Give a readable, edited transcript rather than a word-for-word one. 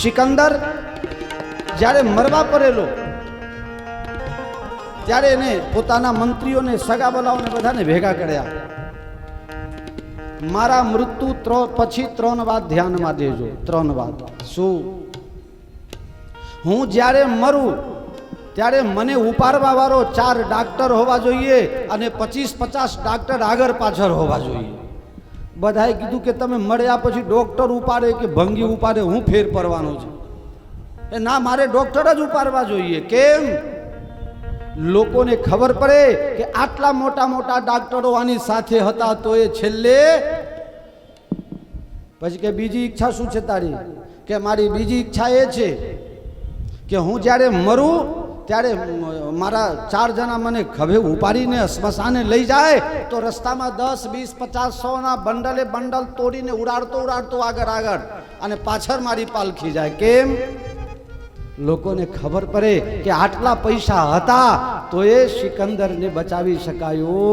સિકંદર જ્યારે મરવા પડેલો ત્યારે એને પોતાના મંત્રીઓને સગા બોલાવને બધાને ભેગા કર્યા. મારા મૃત્યુ પછી 3 વાત ધ્યાનમાં દેજો. 3 વાત. શું? હું જ્યારે મરું ત્યારે મને ઉપાડવા વાળો 4 ડાક્ટર હોવા જોઈએ અને 25-50 ડાક્ટર આગળ પાછળ હોવા જોઈએ. બધાએ કીધું કે તમે મળ્યા પછી ડોક્ટર ઉપાડે કે ભંગી ઉપાડે, હું ફેર પડવાનો છે. એ ના, મારે ડોક્ટર જ ઉપાડવા જોઈએ. કેમ? લોકોને ખબર પડે કે આટલા મોટા મોટા ડાક્ટરો આની સાથે હતા તો એ છેલ્લે પછી કે બીજી ઈચ્છા શું છે તારી? કે મારી બીજી ઈચ્છા એ છે કે હું જ્યારે મરું ત્યારે મારા 4 જણા મને ખભે ઉપાડીને સ્મશાને લઈ જાય તો રસ્તામાં 10, 20, 50, 100ના બંડલ તોડીને ઉડાડતો આગળ અને પાછળ મારી પાલખી જાય. કેમ? લોકોને ખબર પડે કે આટલા પૈસા હતા તો એ સિકંદરને બચાવી શકાયો